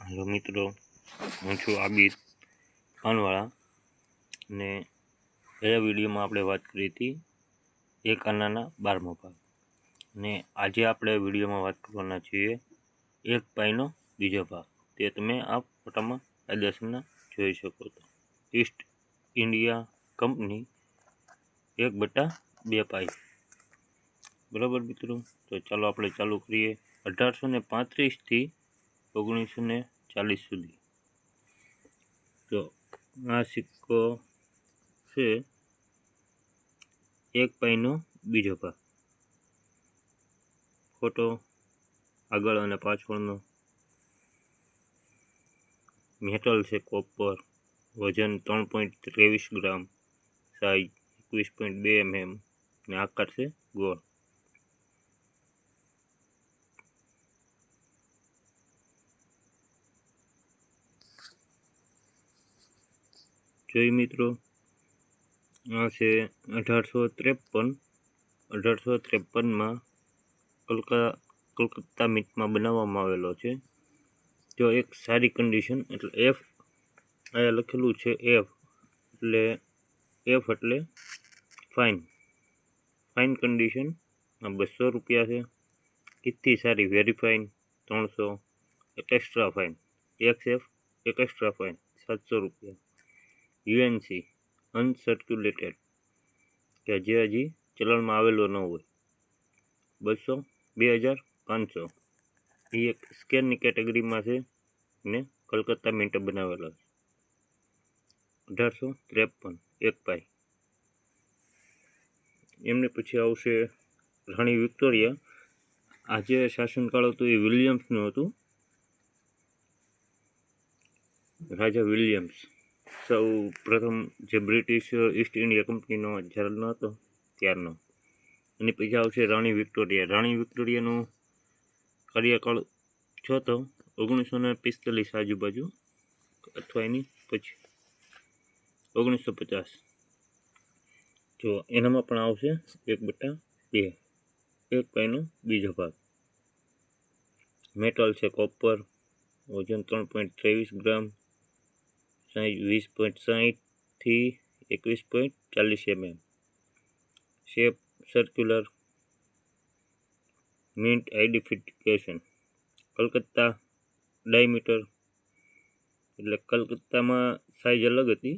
Hello મિત્રો, હું છું આબિદ પાનવાળા ને ગયા વિડીયોમાં આપણે વાત કરી હતી એક આનાના 12મો ભાગ ને આજે આપણે વિડીયોમાં વાત કરવાના છીએ એક પાઈનો બીજો ભાગ. તે તમે આ ફોટામાં કાયદેસરના જોઈ શકો છો. ઈસ્ટ ઇન્ડિયા કંપની 1/2 પાઈ. બરાબર મિત્રો, તો ચાલો આપણે ચાલુ કરીએ. 1835થી 1940 સુધી. તો આ સિક્કો છે એક પાઈનો બીજો ભાગ. ફોટો આગળ અને પાછળનો. મેટલ છે કોપર, વજન 3.23 ગ્રામ, સાઇઝ 21.2 mm ને આકાર છે ગોળ. જોઈ મિત્રો, આ છે 1853. 1853માં કલકત્તા મિન્ટમાં બનાવવામાં આવેલો છે. જો એક સારી કન્ડિશન એટલે એફ અહીંયા લખેલું છે એફ એટલે ફાઇન કન્ડિશન. આ 200 રૂપિયા છે. કિતથી સારી વેરીફાઇન 300, extra fine XF extra fine 700 રૂપિયા. યુએનસી અનસર્ક્યુલેટેડ કે જે હજી ચલણમાં આવેલો ન હોય 2500. એ એક સ્કેનની કેટેગરીમાં છે ને કલકત્તા મિન્ટે બનાવેલો છે. 1853 એક પાઈ. એમને પછી આવશે રાણી વિક્ટોરિયા. આજે શાસનકાળ હતું એ વિલિયમ્સનું હતું. રાજા વિલિયમ્સ સૌ પ્રથમ જે બ્રિટિશ ઈસ્ટ ઇન્ડિયા કંપનીનો જનરલ હતો ત્યારનો. એની પછી આવશે રાણી વિક્ટોરિયા. રાણી વિક્ટોરિયાનું કાર્યકાળ છો તો 1945 આજુબાજુ અથવા એની પછી 1950. જો એનામાં પણ આવશે 1/2 એક પાઈનો બીજો ભાગ. મેટલ છે કોપર, વજન 3.23 ગ્રામ, સાઇઝ 20.60થી 21.40 mm. Shape circular. Mint identification Calcutta diameter એટલે કલકત્તામાં સાઇઝ અલગ હતી.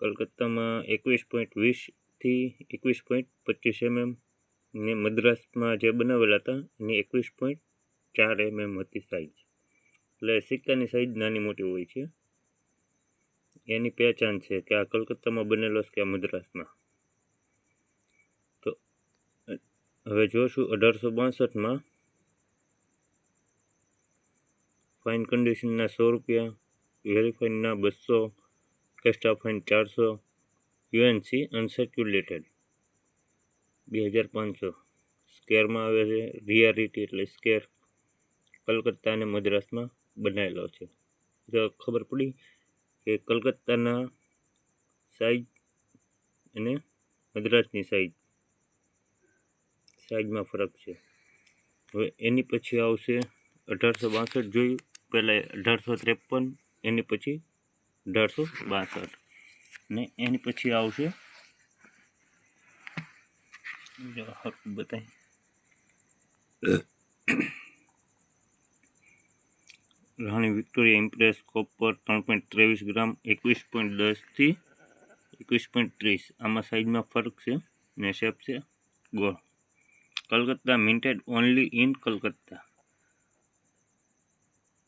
કલકત્તામાં 21.20થી 21.25 mm ને મદ્રાસમાં જે બનાવેલા હતા એની 21.4 mm હતી સાઇઝ. એટલે સિક્કાની સાઇઝ નાની મોટી હોય છે. એની પહેચાન છે કે આ કલકત્તામાં બનેલો છે કે આ મદ્રાસમાં. તો હવે જોશું 1862માં ફાઇન કન્ડિશનના 100 રૂપિયા, વેરીફાઈનના 200, એક્સ્ટ્રા ફાઇન 400, યુએનસી અનસર્ક્યુલેટેડ 2500. સ્કેરમાં આવે છે રિયારિટી એટલે સ્કેર. કલકત્તા અને મદ્રાસમાં બનાવેલો છે. તો ખબર પડી કે કલકત્તાના સાઇઝ અને મદ્રાસની સાઇઝમાં ફરક છે. હવે એની પછી આવશે 1862 જોયું. પહેલાં 1853, એની પછી 1862 ને એની પછી આવશે બતાય રાણી વિક્ટોરિયા ઇમ્પ્રેસ કોપર 3.23 ગ્રામ, 21.10થી 21.30. આમાં સાઇઝમાં ફરક છે ને શેપ છે ગોળ. Calcutta મિન્ટેડ only in Calcutta.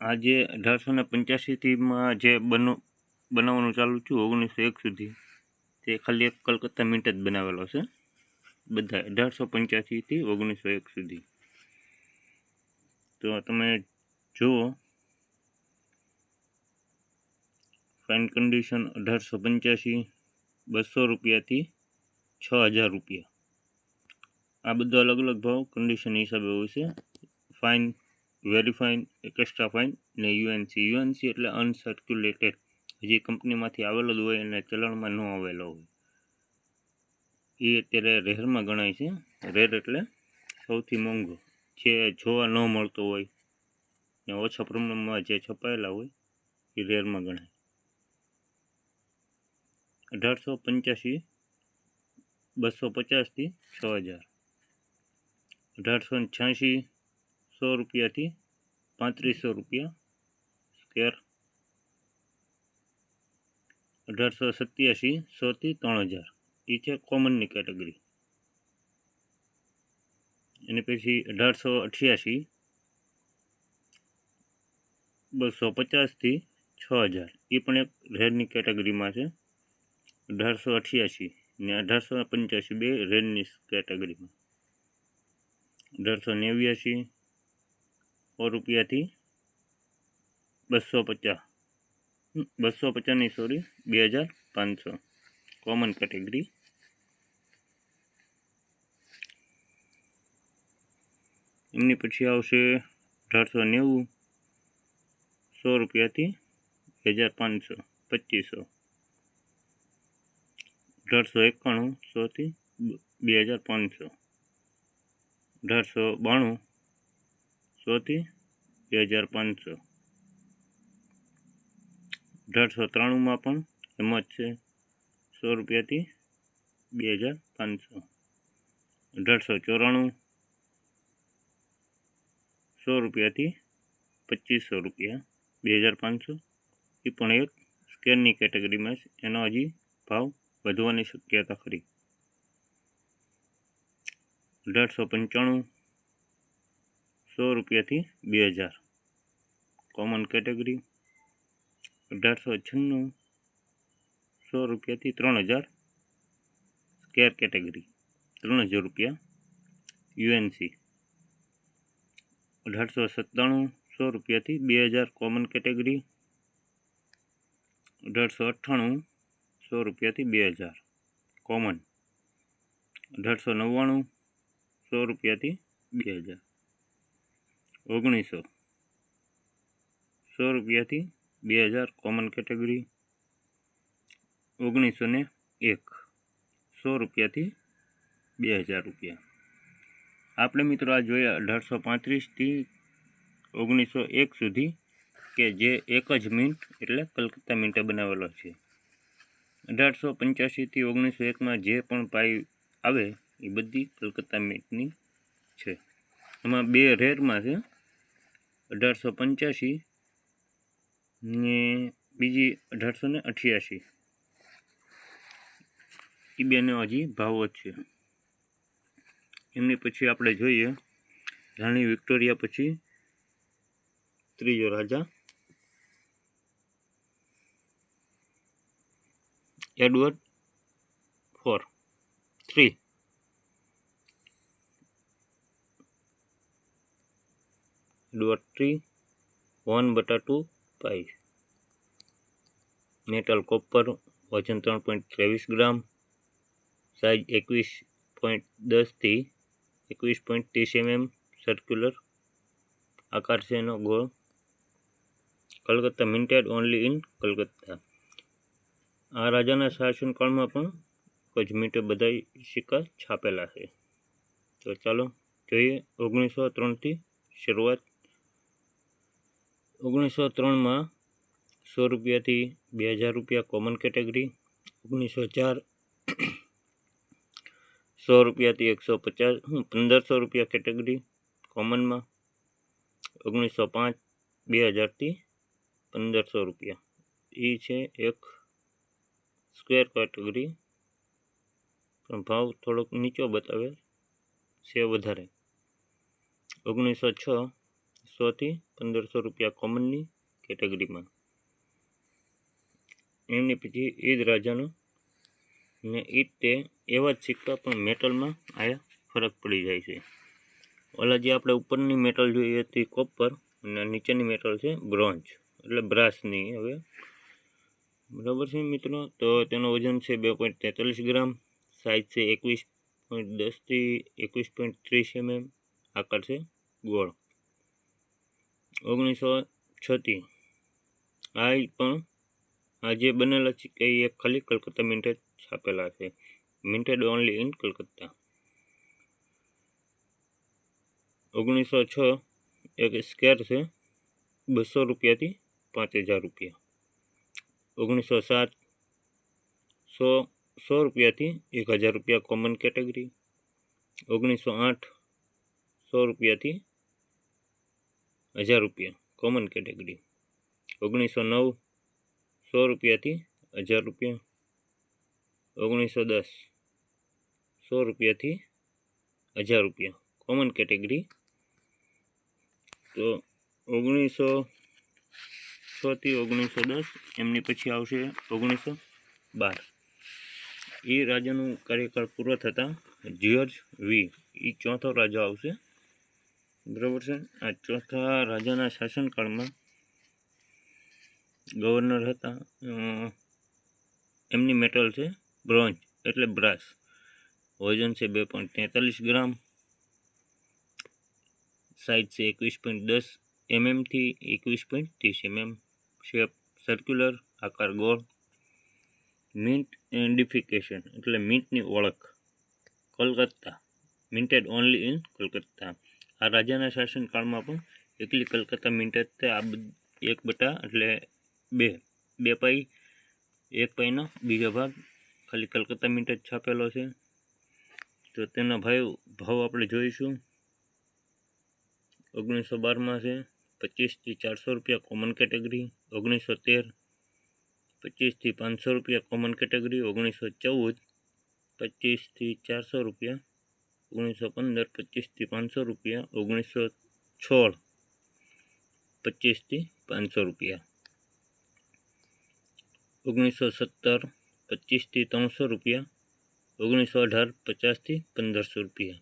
આ જે 1885થીમાં જે બનાવવાનું ચાલુ થયું 1901 સુધી તે ખાલી એક કલકત્તા મિન્ટ જ બનાવેલો છે. બધા 1885થી 1901 સુધી. તો તમે જુઓ ફાઇન કન્ડિશન 1885, 200 રૂપિયાથી 6000 રૂપિયા. આ બધો અલગ અલગ ભાવ કન્ડિશન હિસાબે હોય છે. ફાઇન, વેરીફાઇન, એક્સ્ટ્રા ફાઇન ને યુએનસી એટલે અનસર્ક્યુલેટેડ. હજી કંપનીમાંથી આવેલો જ હોય અને ચલણમાં ન આવેલો હોય. એ અત્યારે રેરમાં ગણાય છે. રેર એટલે સૌથી મોંઘો, જે જોવા ન મળતો હોય. ને ઓછા પ્રમાણમાં જે છપાયેલા હોય એ રેરમાં ગણાય. 1885 250 થી 6000. 1886 100 રૂપિયાથી 3500 રૂપિયા સ્ક્વેર. 1887 100 થી 3000 એ છે કોમનની કેટેગરી. એની પછી 1888 250 થી 6000 એ પણ એક રેરની કેટેગરીમાં છે. 1888 ને 1885 બે રેરની કેટેગરીમાં. 1889 100 રૂપિયાથી 250 250 સોરી 2500 કોમન કેટેગરી. એમની પછી આવશે 1890 100 રૂપિયાથી 1500 2500. 1891 100 થી 2500. 1892 100 થી 2500. 1893 પણ એમ જ છે 100 રૂપિયાથી 2500. 1894 100 રૂપિયાથી 2500 રૂપિયા 2500 એ પણ એક સ્કેરની કેટેગરીમાં છે. એનો હજી ભાવ વધવાની શક્યતા ખરી. 1895 100 રૂપિયાથી 2000 કોમન કેટેગરી. 1896 100 રૂપિયાથી 3000 સ્કેર કેટેગરી 3000 રૂપિયા યુએનસી. 1897 100 રૂપિયાથી 2000 કોમન કેટેગરી. 1898 100 રૂપિયાથી 2000 કોમન. 1899 100 રૂપિયાથી 2000. 1900 100 રૂપિયાથી 2000 કોમન કેટેગરી. 1901 100 રૂપિયાથી 2000 રૂપિયા. આપણે મિત્રો આ જોયા 1835 થી 1901 સુધી કે જે એક જ મિન્ટ એટલે કલકત્તા મિન્ટે બનાવેલો છે. 1885 થી 1901માં જે પણ પાઈ આવે એ બધી કલકત્તા મિન્ટની છે. એમાં બે રેરમાં છે 1885 ને બીજી 1888. એ બેનો હજી ભાવ વધશે. એમની પછી આપણે જોઈએ રાણી વિક્ટોરિયા પછી ત્રીજો રાજા એડવર્ડ 3. એડવર્ડ 3 1/2 પાઈ. મેટલ કોપર વજન 3.23 ગ્રામ. સાઇઝ 21.10 થી 21.30 mm. સર્ક્યુલર આકાર છે એનો ગોળ. Calcutta મિન્ટેડ only in Calcutta. આ રાજાના શાસનકાળમાં પણ એક જ મિન્ટે બધા સિક્કા છાપેલા છે. તો ચાલો જોઈએ 1903 થી શરૂઆત. 1903માં 100 રૂપિયાથી 2000 રૂપિયા કોમન કેટેગરી. 1904 100 રૂપિયાથી 1500 રૂપિયા કેટેગરી કોમનમાં. 1905 2000 થી 1500 રૂપિયા એ છે એક સ્ક્વેર કેટેગરી, પણ ભાવ થોડોક નીચો બતાવે છે વધારે. 1906 100 થી 1500 રૂપિયા કોમનની કેટેગરીમાં. એમની પછી એ જ રાજાનો ને એ તે એવા જ સિક્કા પણ મેટલમાં આયા ફરક પડી જાય છે. ઓલા જે આપણે ઉપરની મેટલ જોઈએ હતી કોપર અને નીચેની મેટલ છે બ્રોન્ઝ એટલે બ્રાસની. હવે બરાબર છે મિત્રો. તો તેનો વજન છે 2.43 ગ્રામ. સાઇઝ છે 21.10 થી 21.30 mm. આકાર છે ગોળ. 1906 આ પણ આ જે બનેલા છે એ એક ખાલી કલકત્તા મિન્ટે છાપેલા છે. મિન્ટેડ ઓનલી ઇન કલકત્તા. 1906 એક સ્કેર છે 200 રૂપિયાથી 5000 રૂપિયા. 1907 100 રૂપિયાથી 1000 રૂપિયા કોમન કેટેગરી. 1908 100 રૂપિયાથી 1000 રૂપિયા કોમન કેટેગરી. 1909 100 રૂપિયાથી 1000 રૂપિયા. 1910 100 રૂપિયાથી 1000 રૂપિયા કોમન કેટેગરી. તો 1906 થી 1910 એમની પછી આવશે 1912. એ રાજાનું કાર્યકાળ પૂરો થતાં જ્યોર્જ વી એ ચોથો રાજા આવશે, બરાબર છે. આ ચોથા રાજાના શાસનકાળમાં ગવર્નર હતા, એમની મેટલ છે બ્રોન્ઝ એટલે બ્રાસ. વજન છે 2.43 ગ્રામ. સાઇઝ છે 21.10 mm થી 21.30 mm. શેપ સર્ક્યુલર, આકાર ગોળ. મિન્ટ આઇડેન્ટિફિકેશન એટલે મિન્ટની ઓળખ. Kolkata મિન્ટેડ only in Kolkata. આ રાજાના શાસનકાળમાં પણ એકલી કલકત્તા મિન્ટ જ તે. આ 1/2 એટલે 2 પાઈ, 1 પાઈનો બીજો ભાગ ખાલી કલકત્તા મિન્ટ જ છાપેલો છે. તો તેના ભાવ આપણે જોઈશું. 1912માં છે 25 થી 400 રૂપિયા કોમન કેટેગરી. 1913 25 થી 500 રૂપિયા કોમન કેટેગરી. 1914 25 થી 400 રૂપિયા. 1915 25 થી 500 રૂપિયા. 1916 25 થી 500 રૂપિયા. 1917 25 થી 300 રૂપિયા. 1918 50 થી 1500 રૂપિયા.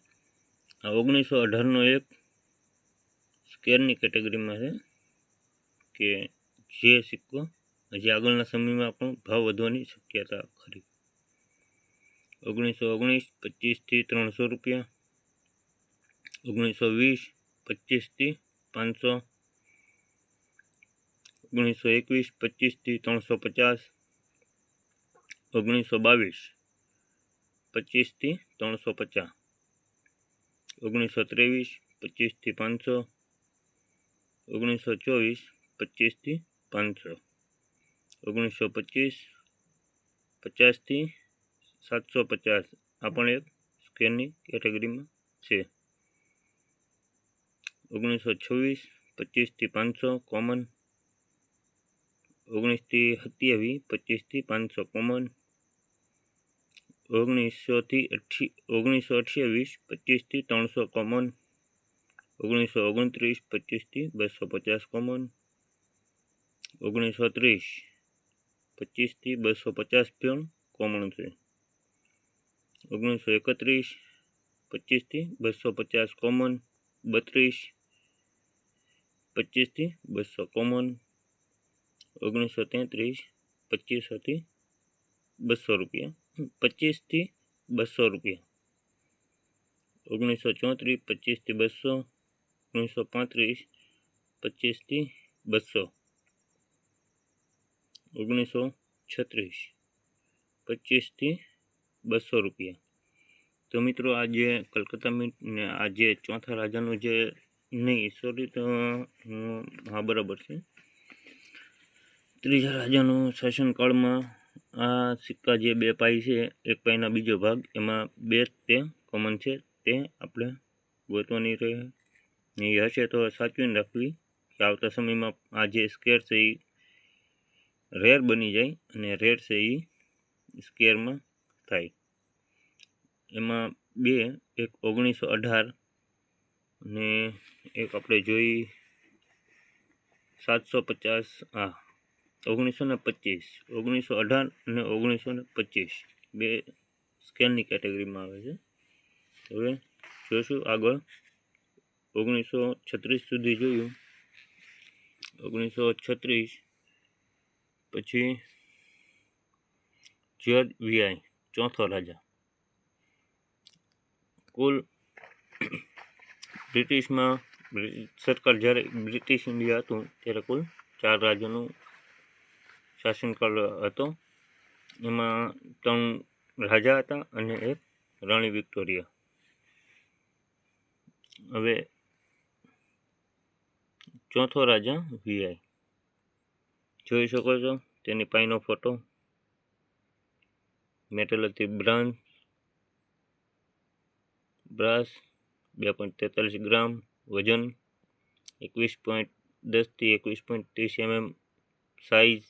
આ 1918નો એક સ્કેરની કેટેગરીમાં છે કે જે સિક્કો હજી આગળના સમયમાં પણ ભાવ વધવાની શક્યતા ખરી. 1919 25 થી 300 રૂપિયા. 1920 25 થી 500. 1921 25 થી 350. 1922 25 થી 350. 1923 25 થી 500. 1924 25 થી 500. 1925 50 થી 750. આ પણ એક સ્કેરની કેટેગરીમાં છે. 1926 25 થી 500 કોમન. 19 થી 27 25 થી 500 કોમન. 1928 25 થી 300 કોમન. 1929 25 થી 250 કોમન. 1930 25 થી 250 પણ કોમન છે. 1931 25 થી 250 કોમન. 32 25 થી 200 કોમન. 1933 2500 થી 200 રૂપિયા. 25 થી 200 રૂપિયા. 1934 25 થી 200. 1935 25 થી 200. 1936 25 થી 200 રૂપિયા. તો મિત્રો આ જે કલકત્તા મિન્ટ ને આ જે ચોથા રાજાનું જે નહીં સોરી તો હા બરાબર છે, ત્રીજા રાજાનું શાસનકાળમાં આ સિક્કા જે 2 પાઈ છે, 1 પાઈના બીજો ભાગ, એમાં 2 તે કોમન છે. તે આપણે ગોતવાની રહે. એ હશે તો સાચવીને રાખવી કે આવતા સમયમાં આ જે સ્કેર છે એ રેર બની જાય અને રેર છે એ સ્કેરમાં થાય. એમાં 2, એક 1918 અને એક આપણે જોઈ 750. 1925. 1918 અને 1925 2 સ્કેલની કેટેગરીમાં આવે છે. હવે જોઈશું આગળ. 1936 સુધી જોયું. 1936 પછી જ્યોર્જ વીઆઈ ચોથો રાજા. કુલ બ્રિટિશમાં સરકાર જ્યારે બ્રિટિશ ઇન્ડિયા હતું ત્યારે કુલ 4 રાજ્યોનું શાસનકાળ હતો. એમાં 3 રાજા હતા અને એક રાણી વિક્ટોરિયા. હવે ચોથો રાજા વીઆઈ જોઈ શકો છો તેની પાઈનો ફોટો. મેટલ હતી બ્રાસ 2.43 ગ્રામ, વજન 21.10 થી 21.30 mm, સાઇઝ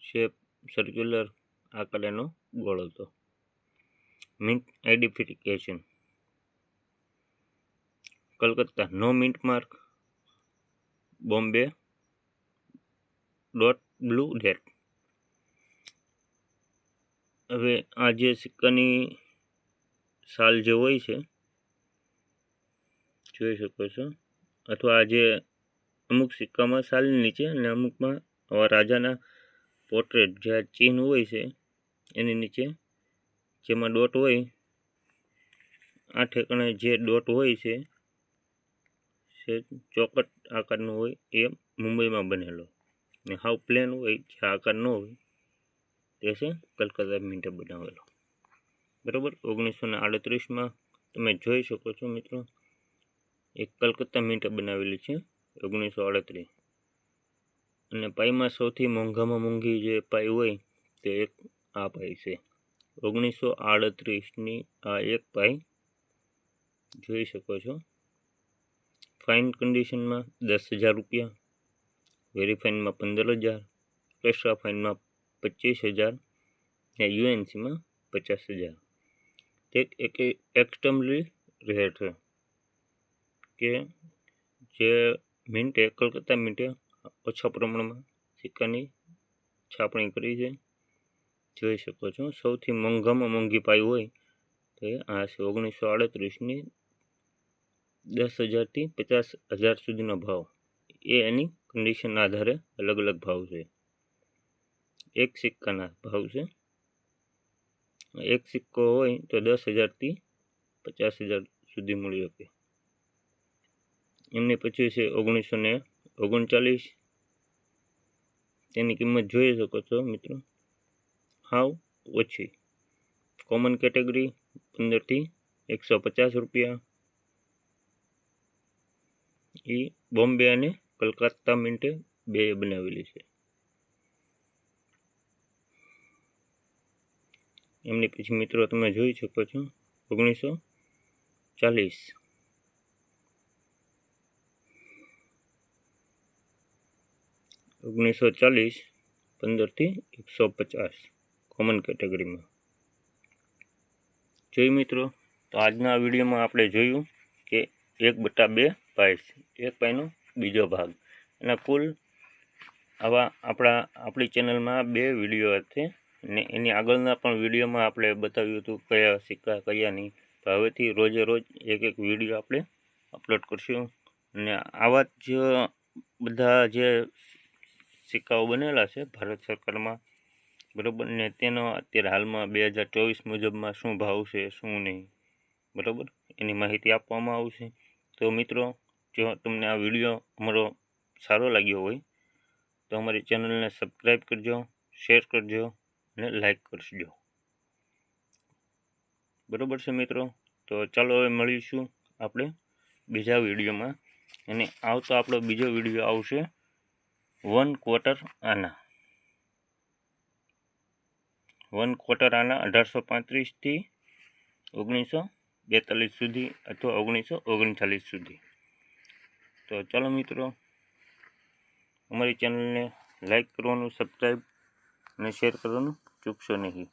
શેપ સર્ક્યુલર, આકારનો ગોળ હતો. મિન્ટ આઇડેન્ટિફિકેશન કલકત્તા, નો mint mark, Bombay dot below date. હવે આ જે સિક્કાની સાલ જે હોય છે જોઈ શકો છો, અથવા આ જે અમુક સિક્કામાં સાલની નીચે અને અમુકમાં આવા રાજાના પોર્ટ્રેટ જે ચિહ્ન હોય છે એની નીચે જેમાં ડોટ હોય, આ ઠેકાણે જે ડોટ હોય છે ચોકટ આકારનો હોય એ મુંબઈમાં બનેલો, ને હાવ પ્લેન હોય જે આકાર ન હોય તે છે કલકત્તા મિન્ટે બનાવેલો. બરાબર. 1938માં તમે જોઈ શકો છો મિત્રો, એક કલકત્તા મિન્ટે બનાવેલી છે 1938. અને પાઈમાં સૌથી મોંઘામાં મોંઘી જે પાઈ હોય તે એક આ પાઈ છે 1938ની. આ એક પાઈ જોઈ શકો છો. ફાઇન કન્ડિશનમાં 10,000 રૂપિયા, વેરીફાઇનમાં 15,000, એક્સ્ટ્રા ફાઇનમાં 25,000 ને યુએનસીમાં 50,000. એક એક્સ્ટ્રીમલી રેટ છે કે જે મિન્ટે કલકત્તા મિન્ટે ઓછા પ્રમાણમાં સિક્કાની છાપણી કરી છે. જોઈ શકો છો સૌથી મોંઘામાં મોંઘી પાઈ હોય તે આ છે 1938ની. 10,000 થી 50,000 સુધીનો ભાવ, એ એની કન્ડિશનના આધારે અલગ અલગ ભાવ છે. એક સિક્કાના ભાવ છે. એક સિક્કો હોય તો 10,000 થી 50,000 સુધી મળી શકે. એમની પછી છે 1939. તેની કિંમત જોઈ શકો છો મિત્રો, હાવ ઓછી. કોમન કેટેગરી 15 થી 150 રૂપિયા. એ બોમ્બે અને કલકત્તા મિન્ટે બે બનાવેલી છે. એમની પછી મિત્રો તમે જોઈ શકો છો 1940. 1940 15 થી 150 કોમન કેટેગરીમાં. જોઈ મિત્રો, તો આજના વિડીયોમાં આપણે જોયું કે 1/2 પાઈ છે, એક પાઈનો બીજો ભાગ. એના કુલ આવા આપણી ચેનલમાં 2 વિડીયો હશે, અને એની આગળના પણ વિડીયોમાં આપણે બતાવ્યું હતું કયા સિક્કા કયા નહીં. તો હવેથી રોજે રોજ એક વિડીયો આપણે અપલોડ કરશું. અને આવા જ બધા જે સિક્કાઓ બનેલા છે ભારત સરકારમાં, બરાબર, ને તેનો અત્યારે હાલમાં 2024 મુજબમાં શું ભાવ છે શું નહીં, બરાબર, એની માહિતી આપવામાં આવશે. તો મિત્રો, જો તમને આ વિડીયો અમારો સારો લાગ્યો હોય તો અમારી ચેનલને સબસ્ક્રાઈબ કરજો, શેર કરજો અને લાઈક કરજો. બરાબર છે મિત્રો. તો ચાલો હવે મળીશું આપણે બીજા વિડીયોમાં. અને આવતો આપણો બીજો વિડીયો આવશે 1/4 આના. 1/4 આના 1835 થી 1942 સુધી અથવા 1939 સુધી. તો ચાલો મિત્રો, અમારી ચેનલને લાઈક કરવાનું, સબસ્ક્રાઈબ અને શેર કરવાનું ચૂકશો નહીં.